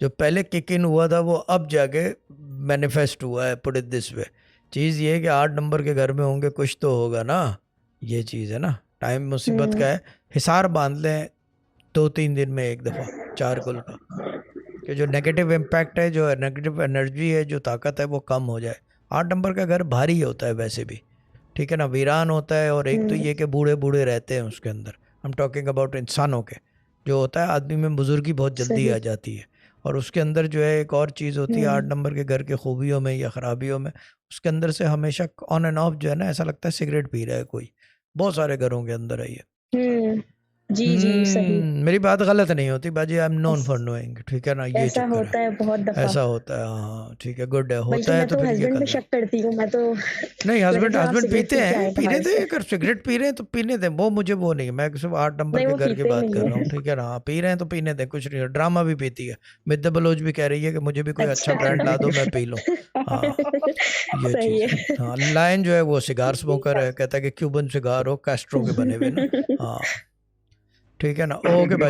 जो पहले kick in हुआ था वो अब जाके मैनिफेस्ट हुआ है, पुट इट दिस वे। चीज़ ये है कि 8 नंबर के घर में होंगे, कुछ तो होगा ना, ये चीज़ है ना। टाइम मुसीबत का है, हिसार बांध लें 2-3 दिन में एक दफ़ा चारकोल का, कि जो नेगेटिव इम्पैक्ट है, जो नेगेटिव एनर्जी है, जो ताकत है, वो कम हो जाए। 8 नंबर का घर भारी होता है वैसे भी, ठीक है ना, वीरान होता है। और एक तो ये कि बूढ़े बूढ़े रहते हैं उसके अंदर, हम टॉकिंग अबाउट इंसानों के। जो होता है आदमी में बुजुर्गी बहुत जल्दी सही। आ जाती है। और उसके अंदर जो है एक और चीज़ होती है 8 नंबर के घर के खूबियों में या ख़राबियों में, उसके अंदर से हमेशा ऑन एंड ऑफ जो है ना, ऐसा लगता है सिगरेट पी रहा है कोई। बहुत सारे घरों के अंदर है ये। जी जी सही। मेरी बात गलत नहीं होती बाजी, आई एम नोन फॉर ऐस- नोइंग, ठीक है ना, ये ऐसा चक्कर है। होता है बहुत दफा। ऐसा होता है, हाँ ठीक है, गुड है, बल्कि होता है मैं तो तो फिर ये हस्बैंड कर पे लें। शक करती हूँ, मैं तो नहीं, मैंने हस्बैंड कहा आप हस्बैंड सिगरेट पीते पी के हैं, आए पीने बाहर दें, से। अगर सिगरेट पी रहे हैं तो पीने दें, वो वो नहीं, मैं सिर्फ 8 नंबर नहीं के वो घर की पीते बात कर नहीं रहा हूँ, है। ठीक है ना। हाँ, पी रहे हैं तो पीने दें, कुछ नहीं, ड्रामा भी पीती है। मिद्दे बलोच भी कह रही है कि मुझे भी कोई अच्छा अच्छा। ब्रांड ला दो, मैं पी लूँ। हाँ, ये सही चीज़ है। है। हाँ, लायन जो है वो सिगार स्मोकर है, कहता है कि क्यूबन सिगार हो, कैस्ट्रो के बने हुए ना। हाँ, ठीक है ना, ओके भाई।